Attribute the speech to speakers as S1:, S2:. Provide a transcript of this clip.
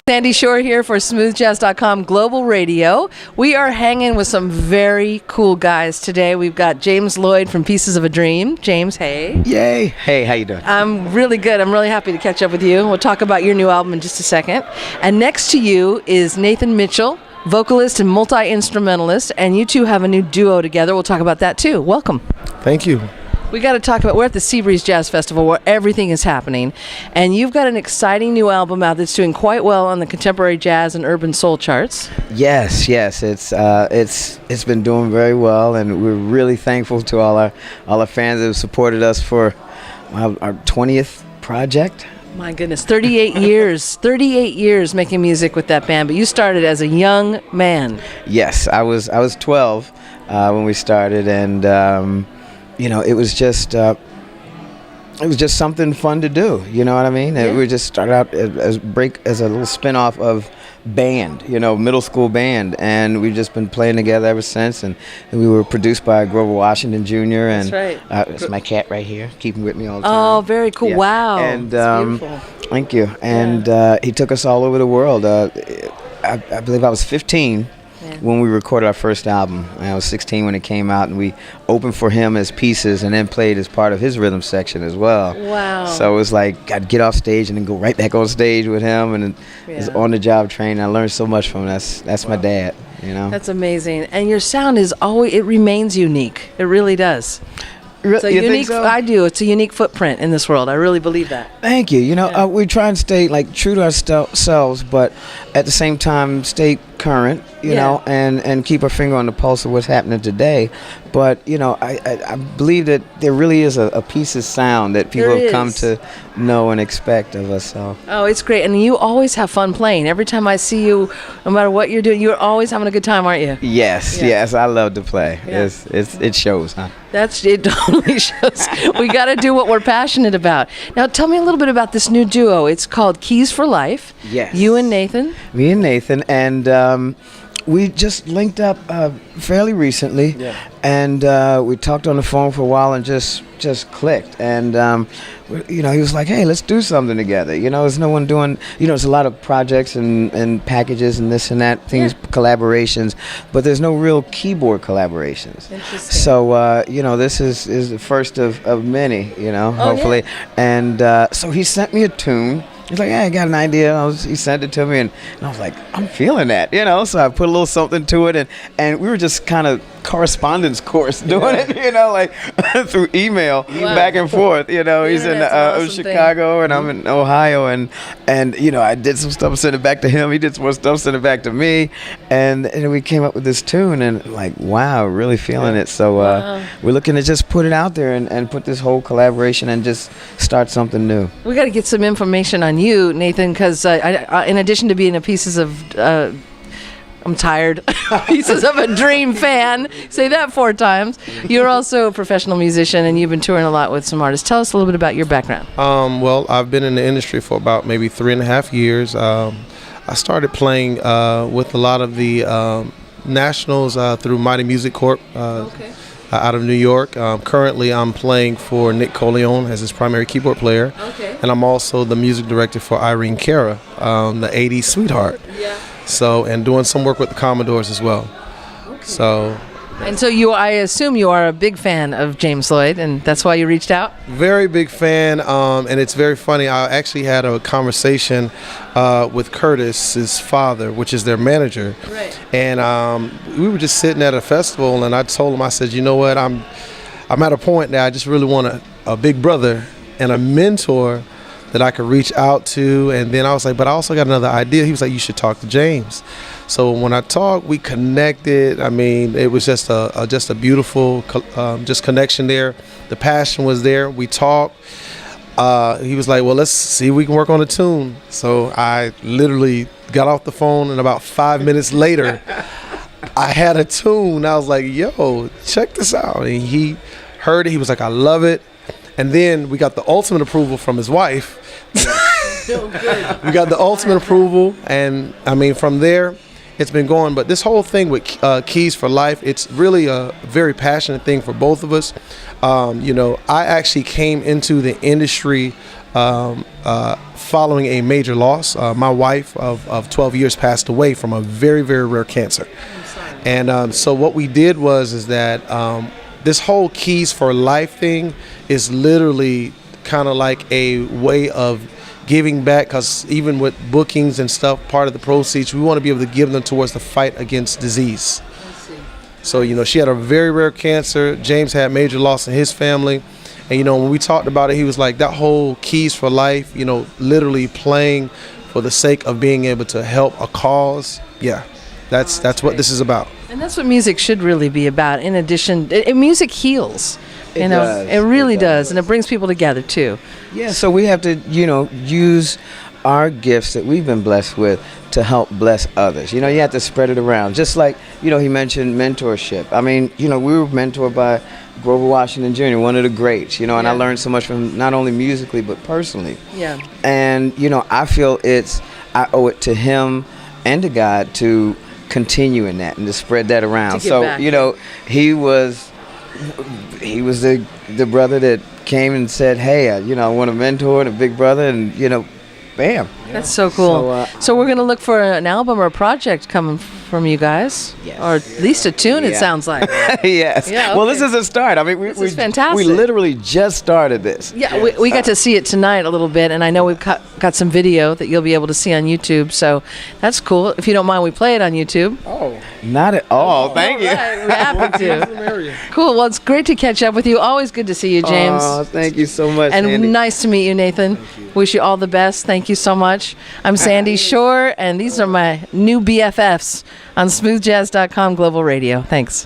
S1: Sandy Shore here for SmoothJazz.com Global Radio. We are hanging with some very cool guys today. We've got James Lloyd from Pieces of a Dream. James, hey.
S2: Yay. Hey, how you doing?
S1: I'm really good. I'm really happy to catch up with you. We'll talk about your new album in just a second. And next to you is Nathan Mitchell, vocalist and multi-instrumentalist, and you two have a new duo together. We'll talk about that too. Welcome.
S3: Thank you.
S1: We got to talk about, we're at the Seabreeze Jazz Festival where everything is happening, and you've got an exciting new album out that's doing quite well on the contemporary jazz and urban soul charts.
S2: Yes. It's been doing very well, and we're really thankful to all our fans that have supported us for our 20th project.
S1: My goodness, 38 years making music with that band, but you started as a young man.
S2: Yes, I was 12 when we started, and it was just something fun to do. You know what I mean?
S1: Yeah.
S2: We just started out as a little spin-off of band, middle school band, and we've just been playing together ever since. And we were produced by Grover Washington Jr. And
S1: that's right.
S2: It's my cat right here, keeping with me all the time.
S1: Oh, very cool!
S2: Yeah.
S1: Wow,
S2: and
S1: that's beautiful.
S2: Thank you. And he took us all over the world. I believe I was 15.
S1: Yeah.
S2: When we recorded our first album. I was 16 when it came out, and we opened for him as pieces and then played as part of his rhythm section as well.
S1: Wow.
S2: So it was like I'd get off stage and then go right back on stage with him, and it's on-the-job training. I learned so much from him. That's my dad,
S1: That's amazing. And your sound it remains unique. It really does. It's a
S2: you
S1: unique,
S2: think so?
S1: I do. It's a unique footprint in this world. I really believe that.
S2: Thank you. We try and stay true to ourselves, but at the same time stay current, and keep our finger on the pulse of what's happening today. But I believe that there really is a piece of sound that people have come to know and expect of us. So.
S1: Oh, it's great, and you always have fun playing. Every time I see you, no matter what you're doing, you're always having a good time, aren't you?
S2: Yes, I love to play.
S1: Yeah.
S2: It shows, huh?
S1: It totally shows. We got to do what we're passionate about. Now, tell me a little bit about this new duo. It's called Keys for Life.
S2: Yes.
S1: You and Nathan.
S2: Me and Nathan, and we just linked up fairly recently. Yeah. And we talked on the phone for a while and just clicked. And he was like, "Hey, let's do something together." There's no one doing. There's a lot of projects and packages and this and that things, collaborations, but there's no real keyboard collaborations.
S1: Interesting.
S2: So this is the first of many. Hopefully.
S1: Yeah.
S2: And so he sent me a tune. He's like, "Hey, I got an idea." He sent it to me, and I was like, "I'm feeling that," So I put a little something to it, and we were just kind of correspondence course doing it, through email, back and forth. He's in
S1: awesome
S2: Chicago, and I'm in Ohio, and I did some stuff, sent it back to him. He did some more stuff, sent it back to me, and we came up with this tune, and wow, really feeling it. So we're looking to just put it out there and put this whole collaboration and just start something new.
S1: We got to get some information on you, Nathan, because in addition to being a Pieces of I'm tired. Pieces of a Dream fan. Say that 4 times. You're also a professional musician, and you've been touring a lot with some artists. Tell us a little bit about your background.
S3: Well, I've been in the industry for about maybe 3.5 years. I started playing with a lot of the nationals through Mighty Music Corp. Out of New York. Currently, I'm playing for Nick Coleon as his primary keyboard player. Okay. And I'm also the music director for Irene Cara, the 80s sweetheart. Yeah. So, and doing some work with the Commodores as well. Okay. So.
S1: And so I assume you are a big fan of James Lloyd, and that's why you reached out?
S3: Very big fan, and it's very funny. I actually had a conversation with Curtis's father, which is their manager. Right. And we were just sitting at a festival, and I told him, I said, "You know what, I'm at a point that I just really want a big brother and a mentor that I could reach out to." And then I was like, "But I also got another idea." He was like, "You should talk to James." So when I talked, we connected. I mean, it was just a beautiful just connection there. The passion was there. We talked. He was like, "Well, let's see if we can work on a tune." So I literally got off the phone, and about 5 minutes later, I had a tune. I was like, "Yo, check this out." And he heard it. He was like, "I love it." And then we got the ultimate approval from his wife. We got the ultimate approval, and I mean, from there, it's been going. But this whole thing with Keys for Life, it's really a very passionate thing for both of us. I actually came into the industry following a major loss. My wife of 12 years passed away from a very, very rare cancer. And so what we did is that this whole Keys for Life thing is literally kind of like a way of giving back, because even with bookings and stuff, part of the proceeds, we want to be able to give them towards the fight against disease. So, she had a very rare cancer. James had major loss in his family. And, when we talked about it, he was like, that whole Keys for Life, literally playing for the sake of being able to help a cause. Yeah, that's what this is about.
S1: And that's what music should really be about. In addition, music heals.
S2: It does.
S1: It really does. And it brings people together, too.
S2: Yeah, so we have to, use our gifts that we've been blessed with to help bless others. You have to spread it around. Just like, he mentioned mentorship. I mean, we were mentored by Grover Washington Jr., one of the greats, and I learned so much from him, not only musically, but personally. Yeah. And, I feel I owe it to him and to God to continue in that and to spread that around. So, back. He was the brother that came and said, hey, I want a mentor and a big brother, and, bam.
S1: That's so cool. So we're going to look for an album or a project coming from you guys. Yes. Or at least a tune, it sounds like.
S2: Yes. Yeah, okay. Well, this is a start. I mean, this is fantastic. We literally just started this.
S1: Yeah, we got to see it tonight a little bit, and I know we've got some video that you'll be able to see on YouTube, so that's cool. If you don't mind, we play it on YouTube.
S2: Oh. Not at all. Thank you.
S1: Right. We're happy to. Cool. Well, it's great to catch up with you. Always good to see you, James.
S2: Oh, thank you so much,
S1: and
S2: Sandy.
S1: Nice to meet you, Nathan. Wish you all the best. Thank you so much. I'm Sandy Shore, and these are my new BFFs on smoothjazz.com Global Radio. Thanks.